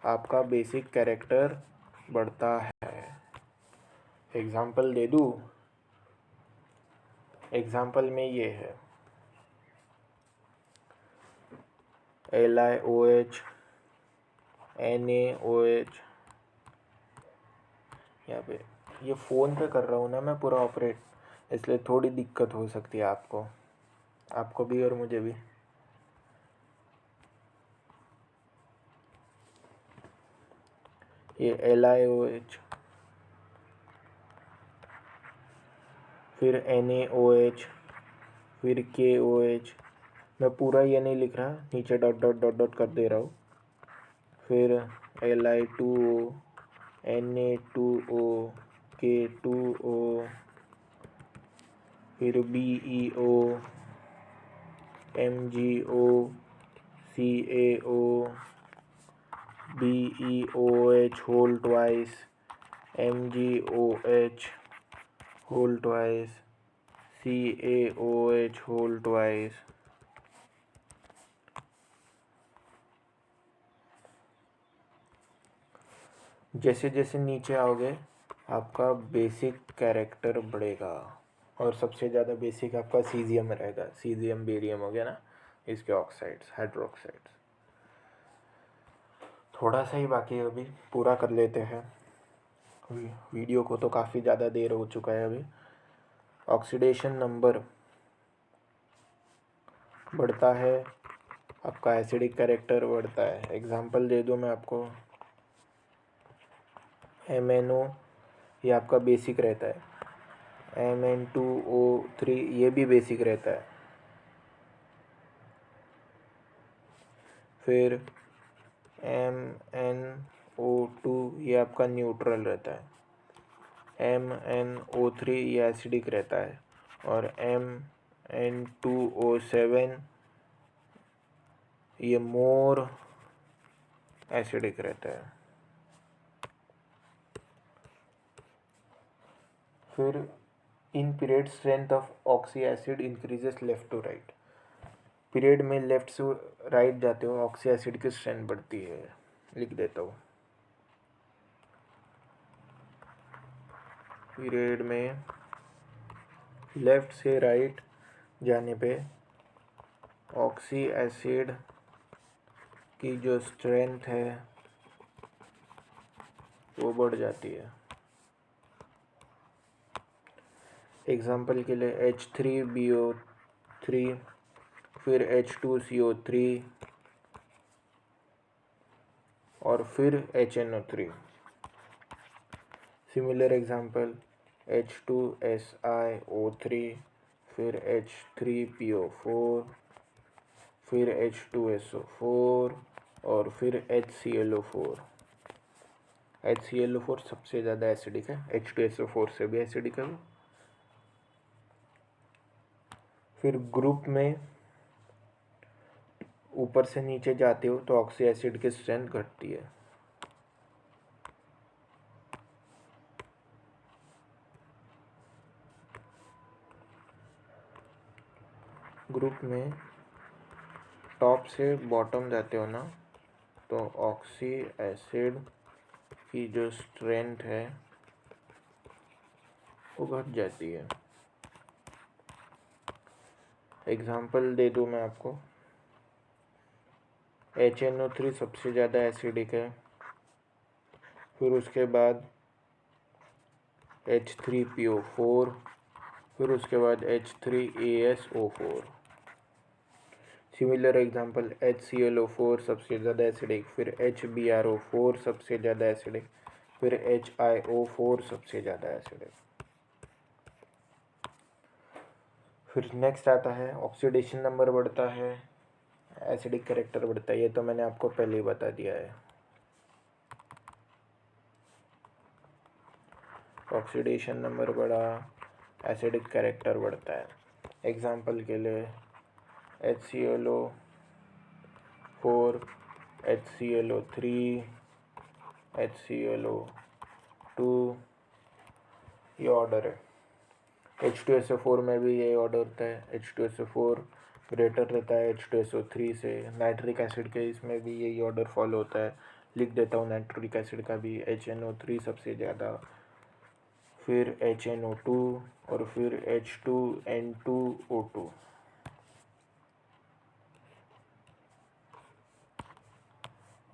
आपका बेसिक कैरेक्टर बढ़ता है। एग्जाम्पल दे दूँ? एग्जाम्पल में ये है LiOH, NaOH। यहाँ पे ये फ़ोन पे कर रहा हूँ ना मैं पूरा ऑपरेट, इसलिए थोड़ी दिक्कत हो सकती है आपको भी और मुझे भी। ये LiOH, फिर NaOH, फिर KOH। मैं पूरा ये नहीं लिख रहा, नीचे डॉट डॉट डॉट डॉट कर दे रहा हूँ। फिर Li2O, Na2O, K2O, फिर BeO, MgO, CaO, BeOH whole twice, MgOH whole twice, CaOH whole twice। जैसे जैसे नीचे आओगे, आपका बेसिक कैरेक्टर बढ़ेगा। और सबसे ज़्यादा बेसिक आपका सीजियम रहेगा। सीजियम बेरियम हो गया ना, इसके ऑक्साइड्स, हाइड्रोक्साइड्स। थोड़ा सा ही बाकी है, अभी पूरा कर लेते हैं। वीडियो को तो काफ़ी ज़्यादा देर हो चुका है अभी। ऑक्सीडेशन नंबर बढ़ता है, आपका एसिडिक कैरेक्टर बढ़ता है। एग्जांपल दे दूँ मैं आपको, MnO, ये आपका बेसिक रहता है। Mn2O3, ये भी बेसिक रहता है। फिर MnO2, ये आपका न्यूट्रल रहता है। MnO3, ये एसिडिक रहता है। और Mn2O7, ये मोर एसिडिक रहता है। फिर in period strength of oxy acid increases left to right. Period में लेफ्ट से राइट जाते हो, ऑक्सी एसिड की स्ट्रेंथ बढ़ती है। लिख देता हूँ, पीरियड में लेफ्ट से राइट जाने पे ऑक्सी एसिड की जो स्ट्रेंथ है वो बढ़ जाती है। एग्जाम्पल के लिए H3BO3, फिर H2CO3 और फिर HNO3। सिमिलर एग्जाम्पल H2SiO3, फिर H3PO4, फिर H2SO4 और फिर HClO4। HClO4 सबसे ज़्यादा एसिडिक है, H2SO4 से भी एसिडिक है वो। फिर ग्रुप में ऊपर से नीचे जाते हो तो ऑक्सी एसिड की स्ट्रेंथ घटती है। ग्रुप में टॉप से बॉटम जाते हो ना तो ऑक्सी एसिड की जो स्ट्रेंथ है वो घट जाती है। एग्जाम्पल दे दूँ मैं आपको, HNO3 सबसे ज़्यादा एसिडिक है, फिर उसके बाद H3PO4, फिर उसके बाद H3ASO4। सिमिलर एग्जांपल HClO4 सबसे ज़्यादा एसिडिक, फिर HBrO4 सबसे ज़्यादा एसिडिक, फिर HiO4 सबसे ज़्यादा एसिडिक। फिर नेक्स्ट आता है ऑक्सीडेशन नंबर बढ़ता है, एसिडिक कैरेक्टर बढ़ता है। ये तो मैंने आपको पहले ही बता दिया है। ऑक्सीडेशन नंबर बढ़ा, एसिडिक कैरेक्टर बढ़ता है। एग्जांपल के लिए HClO4, HClO3, HClO2, ये ऑर्डर है। H2SO4 में भी यही ऑर्डर होता है। H2SO4 ग्रेटर रहता है H2SO3 से। नाइट्रिक एसिड के इसमें भी यही ऑर्डर फॉलो होता है। लिख देता हूँ नाइट्रिक एसिड का भी, HNO3 सबसे ज़्यादा, फिर HNO2 और फिर H2N2O2।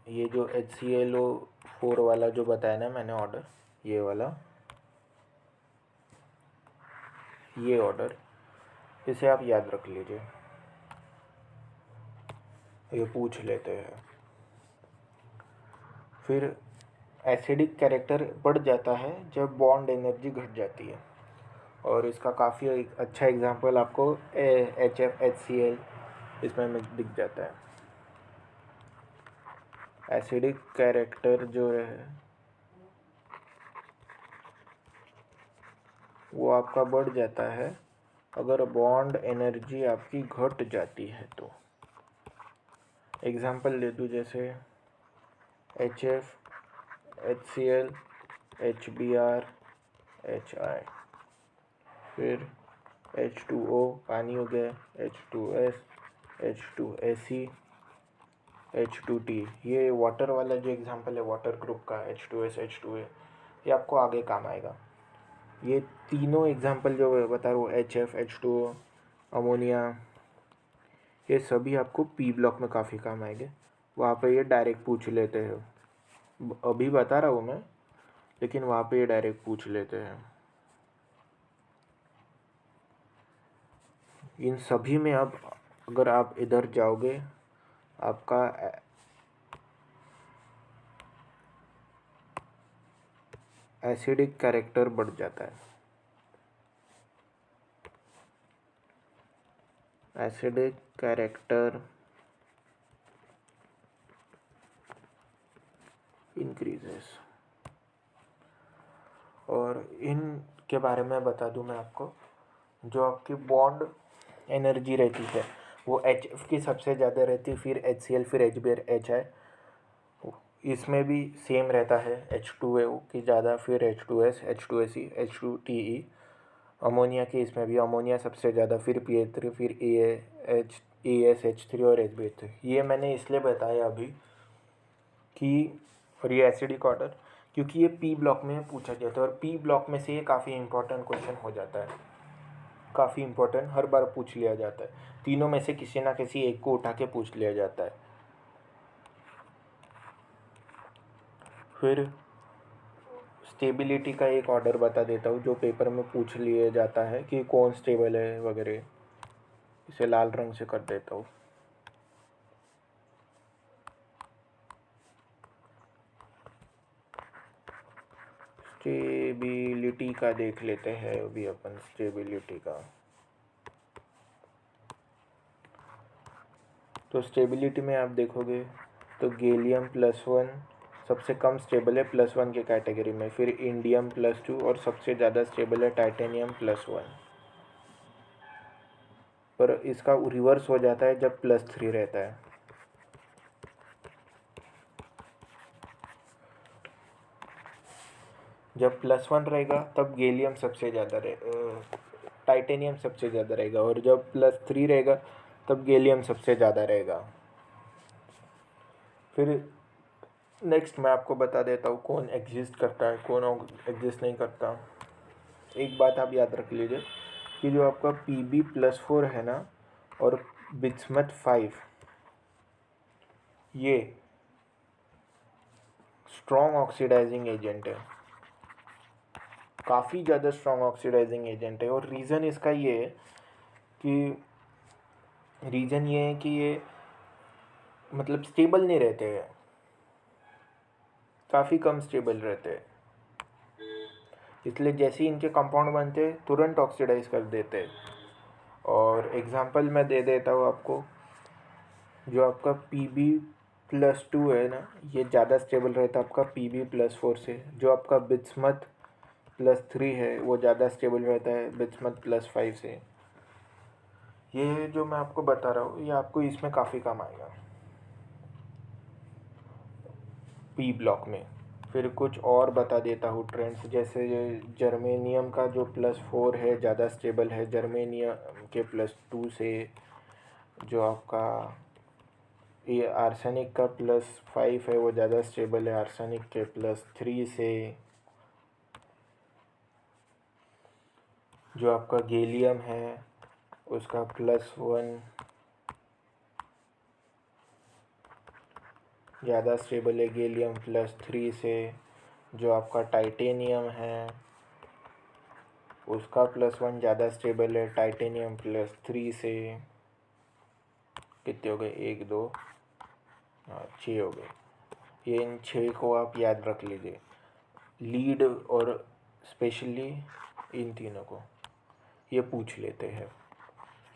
ये जो HClO4 वाला जो बताया ना मैंने ऑर्डर, ये वाला, ये ऑर्डर, इसे आप याद रख लीजिए, ये पूछ लेते हैं। फिर एसिडिक कैरेक्टर बढ़ जाता है जब बॉन्ड एनर्जी घट जाती है, और इसका काफ़ी अच्छा एग्जांपल आपको HFHCl इसमें दिख जाता है। एसिडिक कैरेक्टर जो है वो आपका बढ़ जाता है अगर बॉन्ड एनर्जी आपकी घट जाती है तो। एग्जांपल ले दूँ, जैसे HF, HCl, HBr, HI, फिर H2O पानी हो गया, H2S, H2Se, H2T। ये वाटर वाला जो एग्जांपल है वाटर ग्रुप का, H2S, H2A, ये आपको आगे काम आएगा। ये तीनों एग्जांपल जो बता रहा हूँ, HF, H2O, अमोनिया, ये सभी आपको P ब्लॉक में काफ़ी काम आएंगे। वहाँ पे ये डायरेक्ट पूछ लेते हैं, अभी बता रहा हूँ मैं, लेकिन वहाँ पे ये डायरेक्ट पूछ लेते हैं। इन सभी में अब अगर आप इधर जाओगे, आपका एसिडिक कैरेक्टर बढ़ जाता है। Acidic character increases. और इन के बारे में बता दूं मैं आपको, जो आपकी बॉन्ड एनर्जी रहती है वो HF की सबसे ज़्यादा रहती है, फिर HCl, फिर HBr, HI। इसमें भी सेम रहता है, H2O की ज़्यादा, फिर H2S, H2Se, H2TE। अमोनिया की इसमें भी अमोनिया सबसे ज़्यादा, फिर PH3, फिर ASH3 और HBH3। ये मैंने इसलिए बताया अभी कि, और ये एसिडिक ऑर्डर, क्योंकि ये P ब्लॉक में पूछा जाता है और P ब्लॉक में से ये काफ़ी इंपॉर्टेंट क्वेश्चन हो जाता है, काफ़ी इंपॉर्टेंट, हर बार पूछ लिया जाता है। तीनों में से किसी ना किसी एक को उठा के पूछ लिया जाता है। फिर स्टेबिलिटी का एक ऑर्डर बता देता हूँ जो पेपर में पूछ लिया जाता है कि कौन स्टेबल है वगैरह, इसे लाल रंग से कर देता हूँ। स्टेबिलिटी का देख लेते हैं अभी अपन, स्टेबिलिटी का तो स्टेबिलिटी में आप देखोगे तो गैलियम +1 सबसे कम स्टेबल है +1 के कैटेगरी में, फिर इंडियम +2 और सबसे ज़्यादा स्टेबल है टाइटेनियम +1। पर इसका रिवर्स हो जाता है जब +3 रहता है। जब +1 रहेगा तब गैलियम सबसे ज़्यादा टाइटेनियम सबसे ज़्यादा रहेगा, और जब +3 रहेगा तब गैलियम सबसे ज़्यादा रहेगा। फिर नेक्स्ट मैं आपको बता देता हूँ कौन एग्जिस्ट करता है, कौन एग्जिस्ट नहीं करता। एक बात आप याद रख लीजिए कि जो आपका Pb+4 है ना और बिस्मथ 5, ये स्ट्रॉन्ग ऑक्सीडाइजिंग एजेंट है, काफ़ी ज़्यादा स्ट्रॉन्ग ऑक्सीडाइजिंग एजेंट है। और रीज़न इसका ये है कि ये मतलब स्टेबल नहीं रहते हैं, काफ़ी कम स्टेबल रहते हैं, इसलिए जैसे ही इनके कंपाउंड बनते हैं तुरंत ऑक्सीडाइज कर देते हैं। और एग्जांपल मैं दे देता हूँ आपको, जो आपका Pb+2 है ना, ये ज़्यादा स्टेबल रहता है आपका Pb+4 से। जो आपका बिस्मथ +3 है वो ज़्यादा स्टेबल रहता है बिस्मथ +5 से। ये जो मैं आपको बता रहा हूँ ये आपको इसमें काफ़ी काम आएगा P ब्लॉक में। फिर कुछ और बता देता हूँ ट्रेंड्स, जैसे जर्मेनियम का जो +4 है ज़्यादा स्टेबल है जर्मेनियम के +2 से। जो आपका ये आर्सेनिक का +5 है वो ज़्यादा स्टेबल है आर्सेनिक के +3 से। जो आपका गैलियम है उसका +1 ज़्यादा स्टेबल है गैलियम +3 से। जो आपका टाइटेनियम है उसका +1 ज़्यादा स्टेबल है टाइटेनियम +3 से। कितने हो गए, 1 2 हाँ 6 हो गए। ये इन 6 को आप याद रख लीजिए, लीड और स्पेशली इन तीनों को ये पूछ लेते हैं।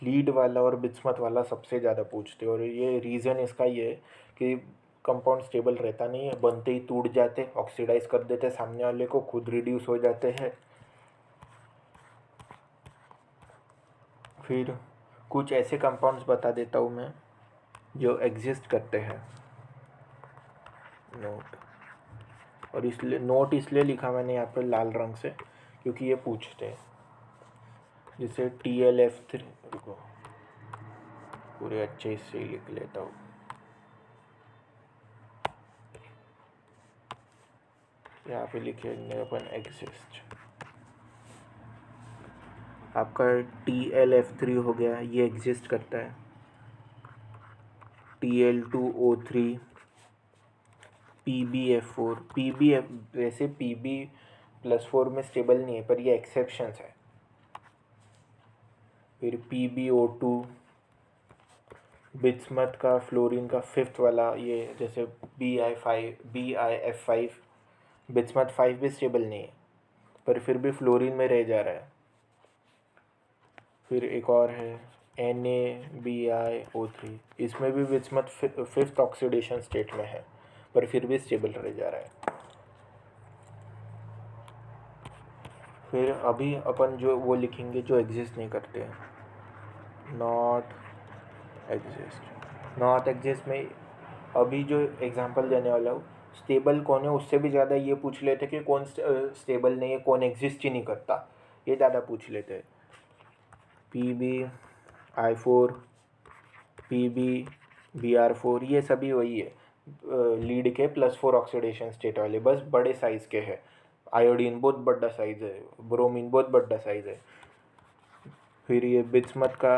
लीड वाला और बिस्मथ वाला सबसे ज़्यादा पूछते हैं, और ये रीज़न इसका ये है कि कंपाउंड स्टेबल रहता नहीं है, बनते ही टूट जाते, ऑक्सीडाइज कर देते सामने वाले को, खुद रिड्यूस हो जाते हैं। फिर कुछ ऐसे कंपाउंड्स बता देता हूँ मैं जो एग्जिस्ट करते हैं। नोट, और इसलिए नोट इसलिए लिखा मैंने यहाँ पर लाल रंग से क्योंकि ये पूछते हैं। जैसे TLF3, रुको पूरे अच्छे से ही लिख लेता हूँ। यहाँ पे लिखेंगे अपन एग्जिस्ट। आपका TLF3 हो गया, ये एग्जिस्ट करता है। TL2O3, PbF4, वैसे Pb+4 में स्टेबल नहीं है पर ये एक्सेप्शंस है। फिर PbO2, बिस्मथ का फ्लोरीन का 5th वाला, ये जैसे BIF5, बिस्मथ 5 भी स्टेबल नहीं है पर फिर भी फ्लोरीन में रह जा रहा है। फिर एक और है NaBiO3, इसमें भी बिस्मथ 5th ऑक्सीडेशन स्टेट में है पर फिर भी स्टेबल रह जा रहा है। फिर अभी अपन जो वो लिखेंगे जो एग्जिस्ट नहीं करते हैं, नॉट एग्जिस्ट में अभी जो एग्जांपल देने वाला हूँ, स्टेबल कौन है उससे भी ज़्यादा ये पूछ लेते कि कौन स्टेबल नहीं है, कौन एग्जिस्ट ही नहीं करता, ये ज़्यादा पूछ लेते हैं। PbI4, PbBr4, ये सभी वही है लीड के +4 ऑक्सीडेशन स्टेट वाले, बस बड़े साइज़ के हैं। आयोडीन बहुत बड़ा साइज़ है, ब्रोमीन बहुत बड़ा साइज़ है। फिर ये बिस्मथ का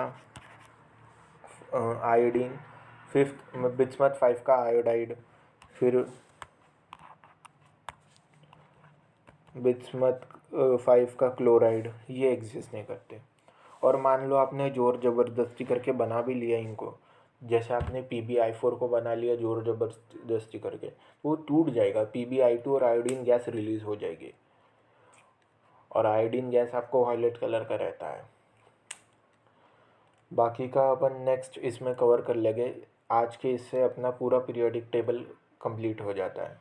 आयोडीन 5th, बिस्मथ 5 का आयोडाइड, फिर बिस्मथ 5 का क्लोराइड, ये एग्जिस्ट नहीं करते। और मान लो आपने ज़ोर ज़बरदस्ती करके बना भी लिया इनको, जैसे आपने PbI4 को बना लिया ज़ोर ज़बरदस्ती करके, वो टूट जाएगा, PbI2 और आयोडीन गैस रिलीज़ हो जाएगी, और आयोडीन गैस आपको वायलेट कलर का रहता है। बाकी का अपन नेक्स्ट इसमें कवर कर लेंगे। आज के इससे अपना पूरा पीरियोडिक टेबल कंप्लीट हो जाता है।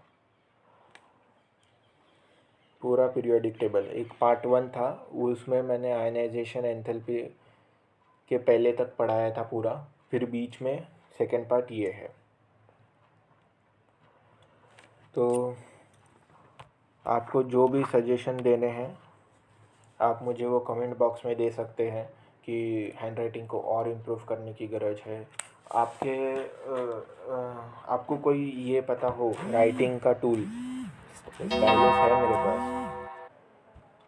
पूरा पीरियोडिक टेबल एक पार्ट 1 था, उसमें मैंने आयनाइजेशन एंथैल्पी के पहले तक पढ़ाया था पूरा, फिर बीच में सेकेंड पार्ट ये है। तो आपको जो भी सजेशन देने हैं आप मुझे वो कमेंट बॉक्स में दे सकते हैं कि हैंडराइटिंग को और इम्प्रूव करने की ज़रूरत है। आपको कोई ये पता हो राइटिंग का टूल, स्टाइलस है मेरे पास,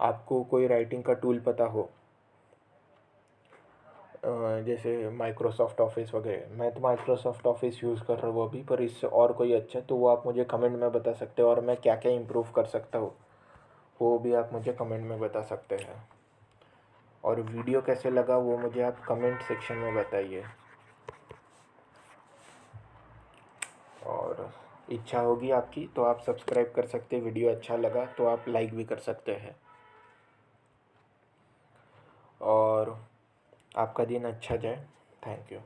आपको कोई राइटिंग का टूल पता हो जैसे माइक्रोसॉफ्ट ऑफिस वगैरह, मैं तो माइक्रोसॉफ्ट ऑफिस यूज़ कर रहा हूँ अभी, पर इससे और कोई अच्छा है तो वो आप मुझे कमेंट में बता सकते हो, और मैं क्या क्या इम्प्रूव कर सकता हूँ वो भी आप मुझे कमेंट में बता सकते हैं। और वीडियो कैसे लगा वो मुझे आप कमेंट सेक्शन में बताइए। और इच्छा होगी आपकी तो आप सब्सक्राइब कर सकते हैं, वीडियो अच्छा लगा तो आप लाइक भी कर सकते हैं। और आपका दिन अच्छा जाए। Thank you.